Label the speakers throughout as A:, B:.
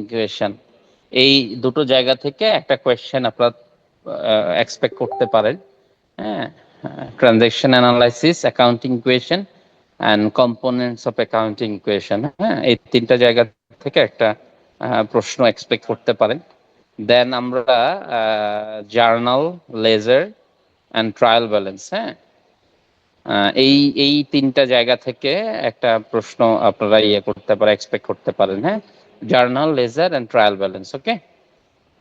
A: Equation, এই দুটো জায়গা থেকে একটা কোয়েশ্চেন আপনারা এক্সপেক্ট করতে পারেন। হ্যাঁ, transaction analysis, accounting equation and components of accounting equation. হ্যাঁ, এই তিনটা জায়গা থেকে একটা প্রশ্ন এক্সপেক্ট করতে পারেন। দেন আমরা journal, ledger and trial balance, হ্যাঁ, এই তিনটা জায়গা থেকে একটা প্রশ্ন আপনারা করতে পারেন, এক্সপেক্ট করতে পারেন। হ্যাঁ, journal, ledger and trial balance. Okay,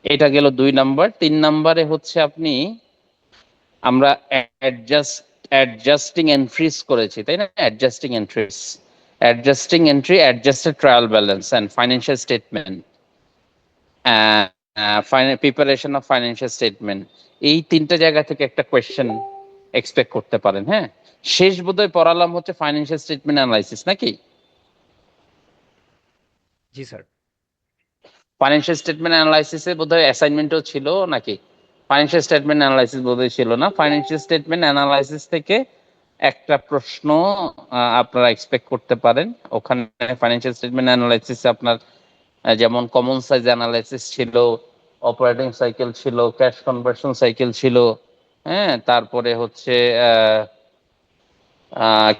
A: এটা গেল 2 নাম্বার। 3 নাম্বারে হচ্ছে আমরা অ্যাডজাস্টিং এন্ট্রিজ করেছি, তাই না? Adjusting entry, adjusted trial balance and financial statement, preparation of financial statement, এই তিনটা জায়গা থেকে একটা কোয়েশ্চেন এক্সপেক্ট করতে পারেন। হ্যাঁ, শেষ বোধহয় পড়ালাম হচ্ছে ফাইন্যান্সিয়াল স্টেটমেন্ট অ্যানালাইসিস, নাকি?
B: জি স্যার।
A: ফাইন্যান্সিয়াল স্টেটমেন্ট অ্যানালাইসিসে বোধহয় অ্যাসাইনমেন্টও ছিল নাকি? ফাইন্যান্সিয়াল স্টেটমেন্ট অ্যানালাইসিস বোধহয় ছিল না। ফাইন্যান্সিয়াল স্টেটমেন্ট অ্যানালাইসিস থেকে একটা প্রশ্ন আপনারা এক্সপেক্ট করতে পারেন। ওখানে ফাইন্যান্সিয়াল স্টেটমেন্ট অ্যানালাইসিসে আপনার যেমন কমন সাইজ অ্যানালাইসিস ছিল, অপারেটিং সাইকেল ছিল, ক্যাশ কনভার্সন সাইকেল ছিল, হ্যাঁ, তারপরে হচ্ছে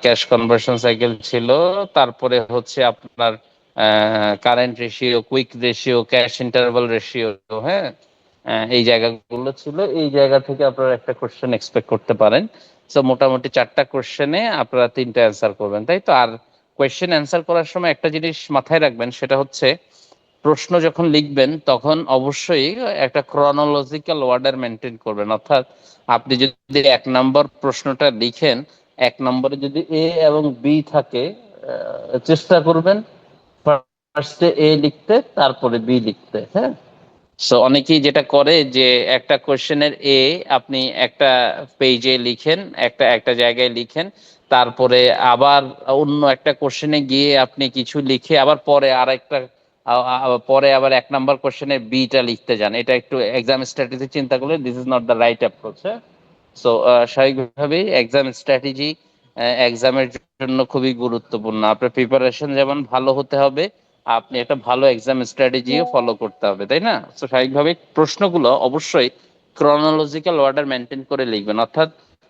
A: ক্যাশ কনভার্সন সাইকেল ছিল, তারপরে হচ্ছে আপনার current ratio, quick ratio, cash interval ratio, হ্যাঁ, এই জায়গাগুলো ছিল। এই জায়গা থেকে আপনারা একটা কোশ্চেন এক্সপেক্ট করতে পারেন। সো মোটামুটি 4টা কোশ্চেনে আপনারা 3টা অ্যান্সার করবেন, তাই তো? আর কোয়েশ্চেন অ্যান্সার করার সময় একটা জিনিস মাথায় রাখবেন, সেটা হচ্ছে প্রশ্ন যখন লিখবেন তখন অবশ্যই একটা ক্রনোলজিক্যাল অর্ডার মেনটেন করবেন। অর্থাৎ আপনি যদি 1 নম্বর প্রশ্নটা লিখেন, 1 নম্বরে যদি এ এবং বি থাকে, চেষ্টা করবেন ফার্স্টে এ লিখতে, তারপরে বি লিখতে। হ্যাঁ, সো অনেকেই যেটা করে যে একটা কোশ্চেনের এ আপনি একটা পেজে লিখেন, একটা জায়গায় লিখেন, তারপরে আবার অন্য একটা কোশ্চেনে গিয়ে আপনি কিছু লিখে আবার পরে আবার 1 নাম্বার কোশ্চেনের বিটা লিখতে যান। এটা একটু এক্সাম স্ট্র্যাটেজি চিন্তা করলে this is not the right approach. হ্যাঁ, সো স্বাভাবিকভাবেই এক্সাম স্ট্র্যাটেজি এক্সামের জন্য খুবই গুরুত্বপূর্ণ। আপনার প্রিপারেশন যেমন ভালো হতে হবে, আপনি একটা ভালো এক্সাম স্ট্র্যাটেজিও ফলো করতে হবে, তাই না? তো স্বাভাবিকভাবে প্রশ্নগুলো অবশ্যই ক্রনোলজিক্যাল অর্ডার মেনটেন করে লিখবেন। অর্থাৎ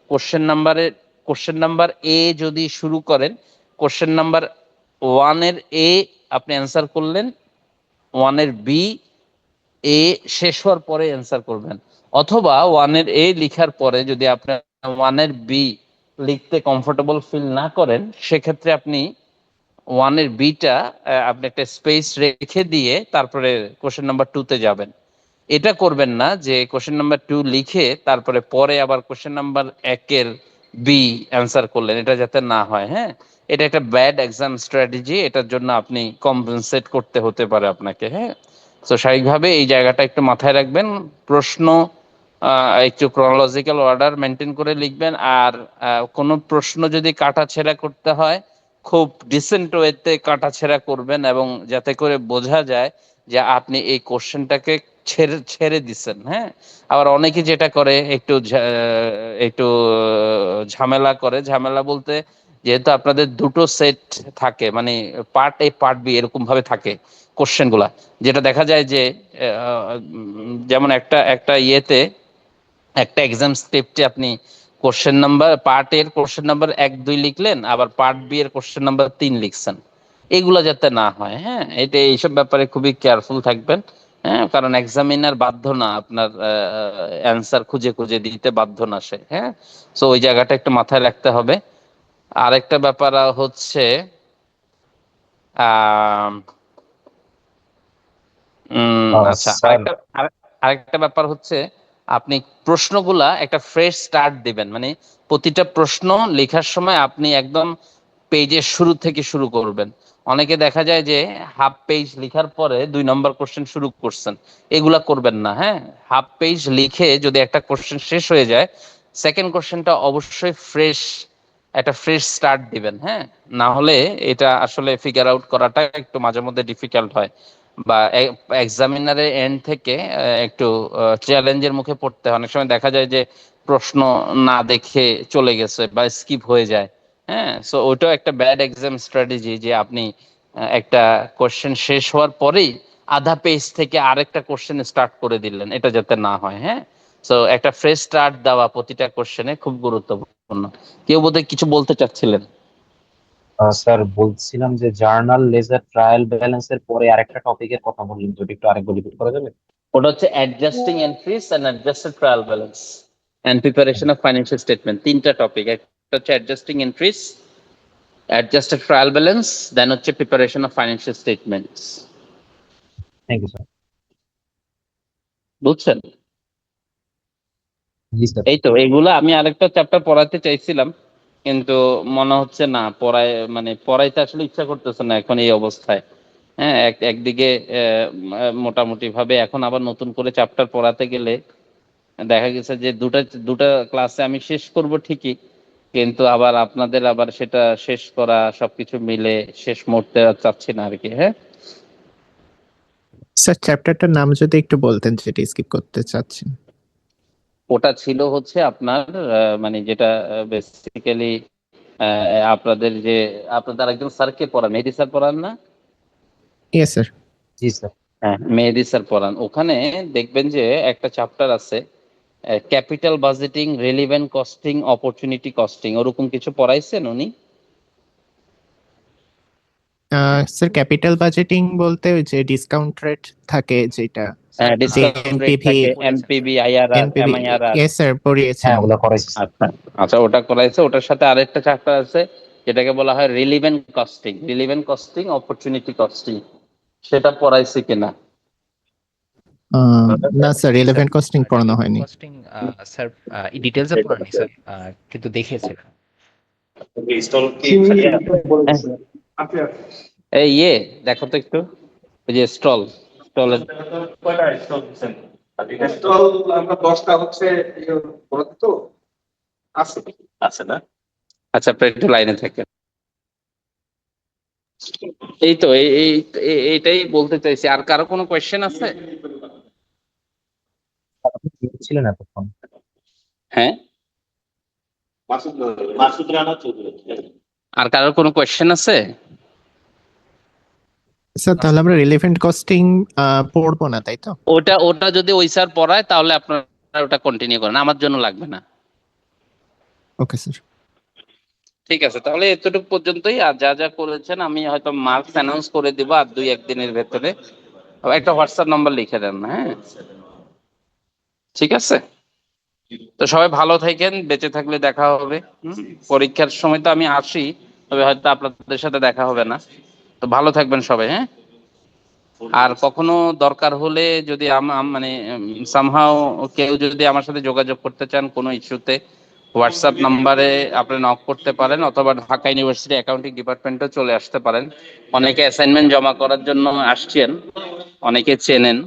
A: কোশ্চেন নাম্বার এ যদি শুরু করেন, কোশ্চেন নাম্বার 1 এর এ আপনি অ্যান্সার করলেন, 1 এর বি এ শেষ হওয়ার পরে অ্যান্সার করবেন। অথবা 1 এর এ লিখার পরে যদি আপনার 1 এর বি লিখতে কমফোর্টেবল ফিল না করেন, সেক্ষেত্রে আপনি 1 এর বিটা আপনি একটা স্পেস রেখে দিয়ে তারপরে কোশ্চেন নাম্বার 2 তে যাবেন। এটা করবেন না যে কোশ্চেন নাম্বার 2 লিখে তারপরে পরে আবার কোশ্চেন নাম্বার 1 এর বি অ্যান্সার করলেন, এটা যাতে না হয়। হ্যাঁ, এটা একটা ব্যাড এক্সাম স্ট্র্যাটেজি, এটার জন্য আপনি কম্পেনসেট করতে হতে পারে আপনাকে। হ্যাঁ, তো স্বাভাবিকভাবে এই জায়গাটা একটু মাথায় রাখবেন। প্রশ্ন একটু ক্রনোলজিক্যাল অর্ডার মেনটেন করে লিখবেন। আর কোনো প্রশ্ন যদি কাটাছেঁড়া করতে হয়, খুব ডিসেন্ট ওয়েতে কাটাছেঁড়া করবেন, এবং যাতে করে বোঝা যায় যে আপনি এই কোশ্চেনটাকে ছেড়ে দিচ্ছেন। হ্যাঁ, আবার অনেকে যেটা করে একটু ঝামেলা করে। ঝামেলা বলতে, যেহেতু আপনাদের দুটো সেট থাকে, মানে পার্ট এ পার্ট বি এরকম ভাবে থাকে কোশ্চেন গুলা, যেটা দেখা যায় যে যেমন একটা ইয়েতে, একটা এক্সাম স্ক্রিপ্টে আপনি কোশ্চেন নাম্বার পার্ট এর কোশ্চেন নাম্বার 1-2 লিখলেন, আবার পার্ট বি এর কোশ্চেন নাম্বার 3 লিখছেন। এগুলো যাতে না হয়। হ্যাঁ, এটা এইসব ব্যাপারে খুবই কেয়ারফুল থাকবেন। হ্যাঁ, কারণ এক্সামিনার বাধ্য না আপনার অ্যান্সার খুঁজে খুঁজে দিতে, বাধ্য না সে। হ্যাঁ, সো ওই জায়গাটা একটু মাথায় রাখতে হবে। আরেকটা ব্যাপার হচ্ছে আচ্ছা,
C: স্যার,
A: আরেকটা ব্যাপার হচ্ছে আপনি প্রশ্নগুলা একটা ফ্রেশ স্টার্ট দিবেন। মানে প্রতিটা প্রশ্ন লেখার সময় আপনি একদম পেজের শুরু থেকে শুরু করবেন। অনেকে দেখা যায় যে হাফ পেজ লেখার পরে 2 নম্বর কোশ্চেন শুরু করছেন, এগুলা করবেন না। হ্যাঁ, হাফ পেজ লিখে যদি একটা কোশ্চেন শেষ হয়ে যায়, সেকেন্ড কোশ্চেনটা অবশ্যই একটা ফ্রেশ স্টার্ট দিবেন। হ্যাঁ, না হলে এটা আসলে ফিগার আউট করাটা একটু মাঝে মধ্যে ডিফিকাল্ট হয়, বা এক্সামিনারের এন্ড থেকে একটু চ্যালেঞ্জের মুখে পড়তে হয়। অনেক সময় দেখা যায় যে প্রশ্ন না দেখে চলে গেছে বা স্কিপ হয়ে যায়। হ্যাঁ, সো ওইটাও একটা ব্যাড এক্সাম স্ট্র্যাটেজি, যে আপনি একটা কোশ্চেন শেষ হওয়ার পরেই আধা পেজ থেকে আরেকটা কোশ্চেন স্টার্ট করে দিলেন, এটা যাতে না হয়। হ্যাঁ, সো একটা ফ্রেশ স্টার্ট দেওয়া প্রতিটা কোশ্চেনে খুব গুরুত্বপূর্ণ। কেউ বোধহয় কিছু বলতে চাচ্ছিলেন।
B: স্যার বলছিলাম যে জার্নাল লেজার ট্রায়াল ব্যালেন্সের পরে আরেকটা টপিকের কথা বললেন, যদি একটু আরেকবার রিপিট করা যাবে?
A: ওটা হচ্ছে adjusting entries and adjusted trial balance and preparation of financial statement. তিনটা টপিক, একটা হচ্ছে adjusting entries, adjusted trial balance, then হচ্ছে preparation of financial statements.
B: Thank you sir.
A: বুঝছেন?
B: জি স্যার।
A: এই তো, এইগুলো আমি আরেকটা চ্যাপ্টার পড়াতে চাইছিলাম, কিন্তু মনে হচ্ছে না পড়ায়, মানে পড়াইতে আসলে ইচ্ছা করতেছে না এখন এই অবস্থায়। হ্যাঁ, একদিকে মোটামুটি ভাবে এখন আবার নতুন করে চ্যাপ্টার পড়াতে গেলে দেখা গেছে যে দুটা দুটা ক্লাসে আমি শেষ করব ঠিকই, কিন্তু আবার আপনাদের আবার সেটা শেষ করা সবকিছু মিলে শেষ মুহূর্তে আর চাচ্ছি না আর কি। হ্যাঁ,
C: স্যার চ্যাপ্টারটার নাম যদি একটু বলতেন যেটা স্কিপ করতে চাচ্ছেন।
A: ওটা ছিল হচ্ছে আপনার মানে যেটা বেসিক্যালি আপনাদের একজন স্যারকে পড়ান, মেহেদি স্যার পড়ান না?
C: Yes sir.
B: জি স্যার।
A: হ্যাঁ, মেহেদি স্যার পড়ান। ওখানে দেখবেন যে একটা চ্যাপ্টার আছে capital budgeting, relevant costing, opportunity costing, ওরকম কিছু পড়াইছেন উনি?
C: স্যার ক্যাপিটাল বাজেটিং বলতে ওই যে ডিসকাউন্ট রেট থাকে যেটা,
A: ডিসকাউন্ট রেট
C: এনপিভি,
A: থাকে, MPV, IRR,
C: NPV.
A: MIRR.
C: Yes sir পড়িয়েছেন।
B: হ্যাঁ, ওগুলো করাইছি স্যার।
A: আচ্ছা আচ্ছা, ওটা করাইছে। ওটার সাথে আরেকটা চ্যাপ্টার আছে যেটাকে বলা হয় relevant costing, relevant costing, opportunity costing, সেটা পড়াইছে কিনা?
C: না স্যার, রিলেভেন্ট কস্টিং পড়ানো হয়নি।
D: কস্টিং স্যার ডিটেইলসে পড়ানি স্যার, কিন্তু দেখেছিলাম।
A: এই দেখো তো একটু, ওই যে স্টলের
E: কয়টা স্টল দিচ্ছেন? স্টল আমরা 10টা হচ্ছে বরাদ্দ তো আছে আছে না?
A: আচ্ছা, আপনি একটু লাইনে থাকেন। এই তো এইটাই বলতে চাইছি। আর কারো কোনো কোয়েশ্চেন আছে?
B: আপনি কি ছিলেন এতক্ষণ?
A: হ্যাঁ,
E: মাসুদ রানা চৌধুরী।
A: আর কারো কোনো কোয়েশ্চেন আছে?
C: স্যার তাহলে আমরা রিলেভেন্ট কস্টিং পড়বো না, তাই তো?
A: ওটা যদি ওই স্যার পড়ায় তাহলে আপনারা ওটা কন্টিনিউ করেন, আমার জন্য লাগবে না।
C: Okay sir.
A: ঠিক আছে, তাহলে এতটুকু পর্যন্তই। আর যা যা করেছেন আমি হয়তো মার্কস অ্যানাউন্স করে দিব আর 2-1 দিনের ভেতরে। একটা হোয়াটসঅ্যাপ নাম্বার লিখে দেন। হ্যাঁ, ঠিক আছে। তো সবাই ভালো থাকেন, বেঁচে থাকলে দেখা হবে। পরীক্ষার সময় তো আমি আসি, তবে হয়তো আপনাদের সাথে দেখা হবে না। তো ভালো থাকবেন সবাই। হ্যাঁ, আর কখনো দরকার হলে যদি মানে সামহাও কেউ যদি আমার সাথে যোগাযোগ করতে চান কোনো ইস্যুতে, হোয়াটসঅ্যাপ নাম্বারে আপনি নক করতে পারেন, অথবা ঢাকা ইউনিভার্সিটি অ্যাকাউন্টিং ডিপার্টমেন্টও চলে আসতে পারেন। অনেকে অ্যাসাইনমেন্ট জমা করার জন্য আসছেন, অনেকে চেনেন।